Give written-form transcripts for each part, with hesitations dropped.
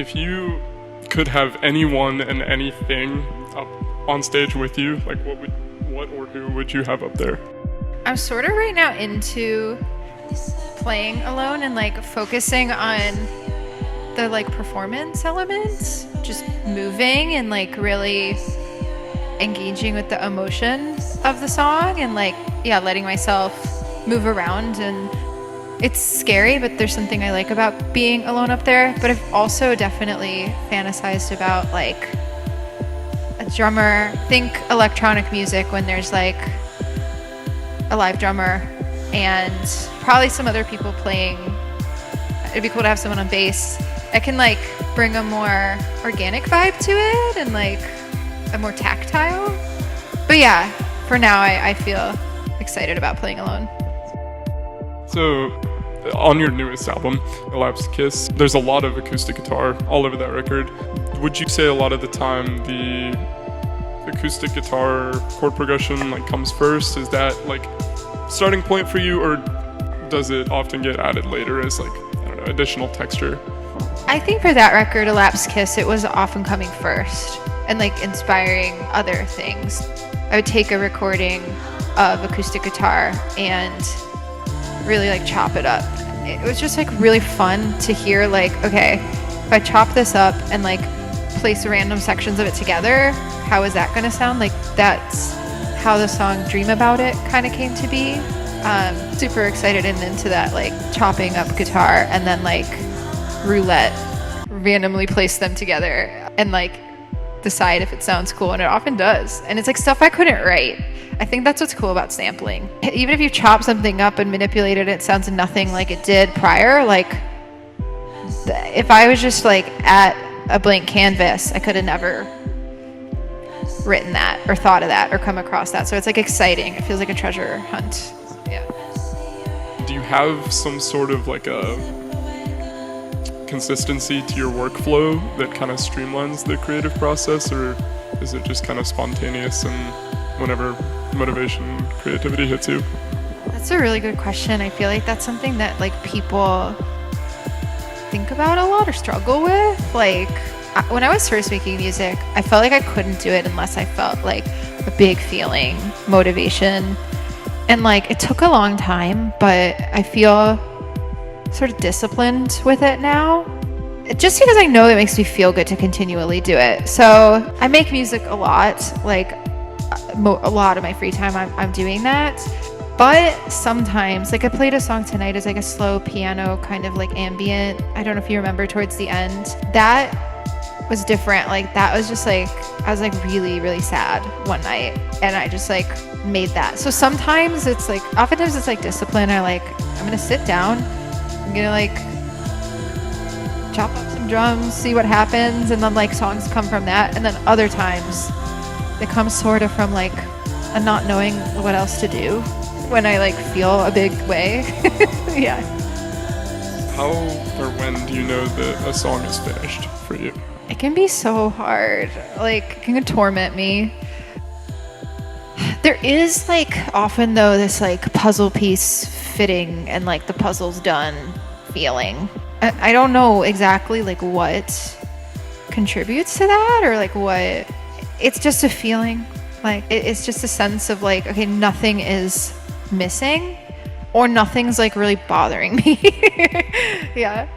If you could have anyone and anything up on stage with you, like what or who would you have up there? I'm sort of right now into playing alone and like focusing on the like performance elements, just moving and like really engaging with the emotion of the song and like, yeah, letting myself move around. And it's scary, but there's something I like about being alone up there. But I've also definitely fantasized about like a drummer. Think electronic music when there's like a live drummer and probably some other people playing. It'd be cool to have someone on bass. I can like bring a more organic vibe to it and like a more tactile. But yeah, for now I feel excited about playing alone. So on your newest album, Lipsticism, there's a lot of acoustic guitar all over that record. Would you say a lot of the time the acoustic guitar chord progression like comes first? Is that like starting point for you, or does it often get added later as like, I don't know, additional texture? I think for that record, A Lapsed Kiss, it was often coming first and like inspiring other things. I would take a recording of acoustic guitar and really like chop it up. It was just like really fun to hear like, okay, if I chop this up and like place random sections of it together, how is that gonna sound? Like that's how the song Dream About It kind of came to be. Super excited and into that like chopping up guitar and then like roulette, randomly place them together and like decide if it sounds cool, and it often does. And it's like stuff I couldn't write. I think that's what's cool about sampling. Even if you chop something up and manipulate it, it sounds nothing like it did prior. Like if I was just like at a blank canvas, I could have never written that or thought of that or come across that. So it's like exciting. It feels like a treasure hunt. Yeah. Do you have some sort of like a consistency to your workflow that kind of streamlines the creative process, or is it just kind of spontaneous and whenever motivation, creativity hits you? That's a really good question. I feel like that's something that like people think about a lot or struggle with. Like when I was first making music, I felt like I couldn't do it unless I felt like a big feeling, motivation. And like it took a long time, but I feel sort of disciplined with it now. Just because I know it makes me feel good to continually do it. So I make music a lot, like a lot of my free time I'm doing that. But sometimes, like I played a song tonight as like a slow piano kind of like ambient. I don't know if you remember towards the end. That was different. Like that was just like, I was like really, really sad one night and I just like made that. So sometimes it's like, oftentimes it's like discipline. I'm gonna sit down, I'm gonna like chop up some drums, see what happens, and then like songs come from that. And then other times it comes sort of from like a not knowing what else to do when I like feel a big way. Yeah. How or when do you know that a song is finished for you? It can be so hard. Like it can torment me. There is like often though this like puzzle piece fitting and like the puzzle's done feeling. I don't know exactly like what contributes to that or like what. It's just a feeling. Like it's just a sense of like, okay, nothing is missing or nothing's like really bothering me. Yeah.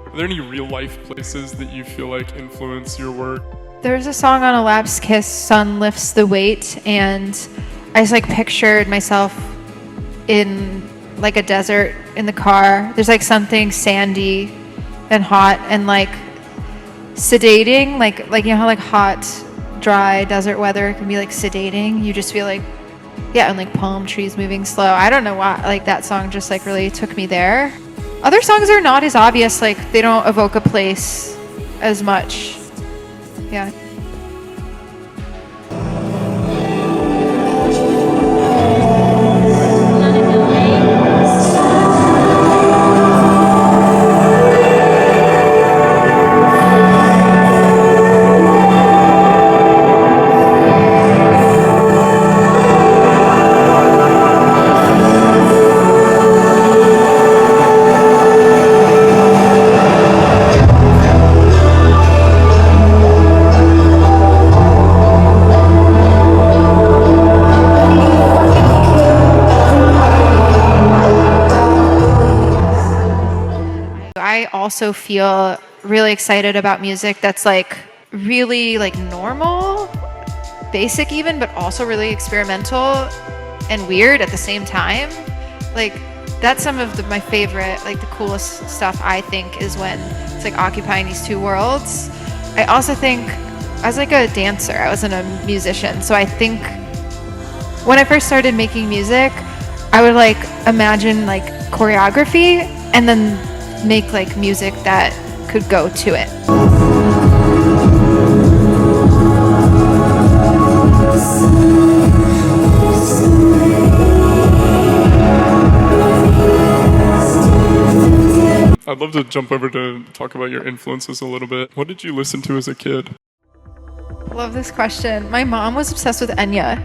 Are there any real life places that you feel like influence your work? There's a song on A Lapsed Kiss, Sun Lifts the Weight, and I just like pictured myself in like a desert in the car. There's like something sandy and hot and like sedating, like you know how like hot, dry desert weather can be like sedating. You just feel like, yeah, and like palm trees moving slow. I don't know why, like that song just like really took me there. Other songs are not as obvious, like they don't evoke a place as much. Yeah. I also feel really excited about music that's like really like normal, basic even, but also really experimental and weird at the same time. Like that's some of my favorite, like the coolest stuff I think is when it's like occupying these two worlds. I also think I was like a dancer, I wasn't a musician, so I think when I first started making music, I would like imagine like choreography and then make like music that could go to it. I'd love to jump over to talk about your influences a little bit. What did you listen to as a kid? Love this question. My mom was obsessed with Enya.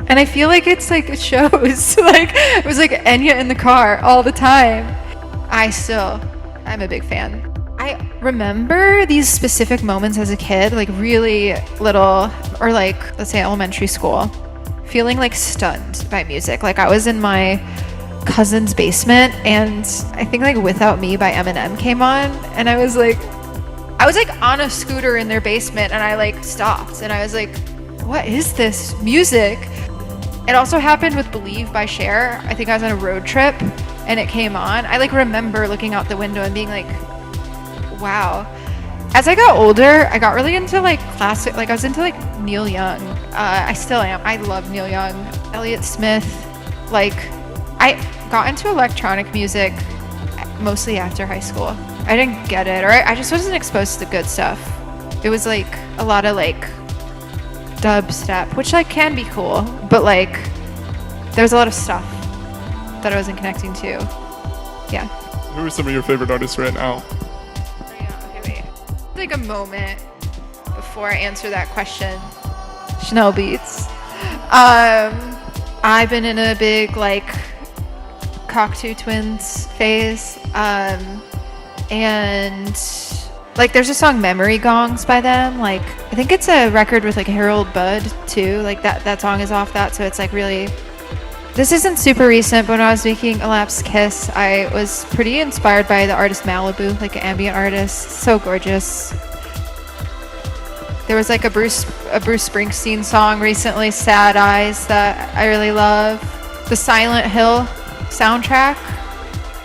And I feel like it's like it shows. Like it was like Enya in the car all the time. I'm a big fan. I remember these specific moments as a kid, like really little, or like let's say elementary school, feeling like stunned by music. Like I was in my cousin's basement and I think like Without Me by Eminem came on, and I was like on a scooter in their basement and I like stopped and I was like, what is this music? It also happened with Believe by Cher. I think I was on a road trip and it came on. I like remember looking out the window and being like, wow. As I got older, I got really into like classic, like I was into like Neil Young. I still am. I love Neil Young, Elliott Smith. Like I got into electronic music mostly after high school. I didn't get it, or I just wasn't exposed to the good stuff. It was like a lot of like dubstep, which like can be cool, but like there's a lot of stuff that I wasn't connecting to. Yeah. Who are some of your favorite artists right now? Okay, wait. Like a moment before I answer that question. Chanel Beats. I've been in a big like Cocteau Twins phase, and like there's a song Memory Gongs by them. Like I think it's a record with like Harold Budd too. Like that song is off that, so it's like really. This isn't super recent, but when I was making Elapsed Kiss, I was pretty inspired by the artist Malibu, like an ambient artist. So gorgeous. There was like a Bruce Springsteen song recently, Sad Eyes, that I really love. The Silent Hill soundtrack.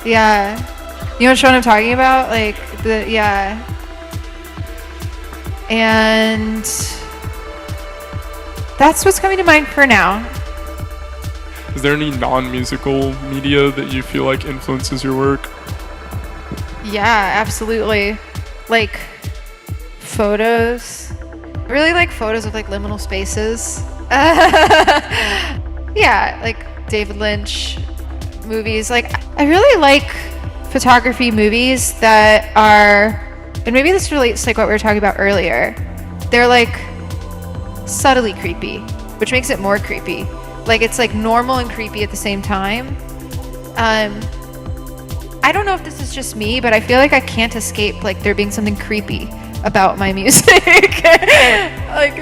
Yeah. You know what I'm talking about? Like yeah. And that's what's coming to mind for now. Is there any non-musical media that you feel like influences your work? Yeah, absolutely. Like photos. I really like photos of like liminal spaces. Yeah, like David Lynch movies. Like I really like photography movies that are, and maybe this relates to like what we were talking about earlier. They're like subtly creepy, which makes it more creepy. Like it's like normal and creepy at the same time. I don't know if this is just me, but I feel like I can't escape like there being something creepy about my music. Like,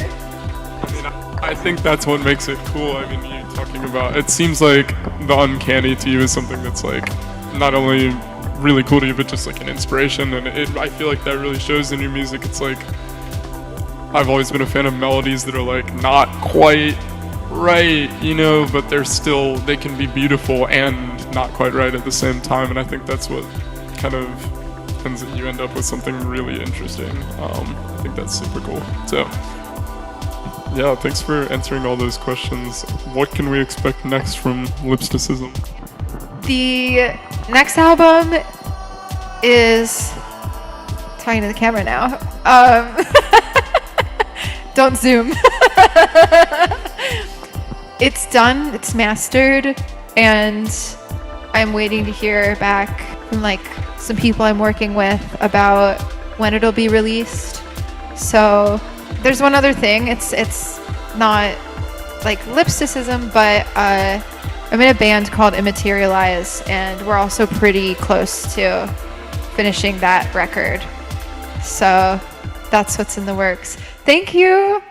I mean, I think that's what makes it cool. I mean, you talking about, it seems like the uncanny to you is something that's like not only really cool to you, but just like an inspiration. And I feel like that really shows in your music. It's like, I've always been a fan of melodies that are like not quite right, you know, but they can be beautiful and not quite right at the same time. And I think that's what kind of happens, that you end up with something really interesting. I think that's super cool. So yeah, thanks for answering all those questions. What can we expect next from Lipsticism? the next album is talking to the camera now. Don't zoom. It's done, it's mastered, and I'm waiting to hear back from like some people I'm working with about when it'll be released. So there's one other thing. It's not like Lipsticism, but I'm in a band called Immaterialize, and we're also pretty close to finishing that record. So that's what's in the works. Thank you.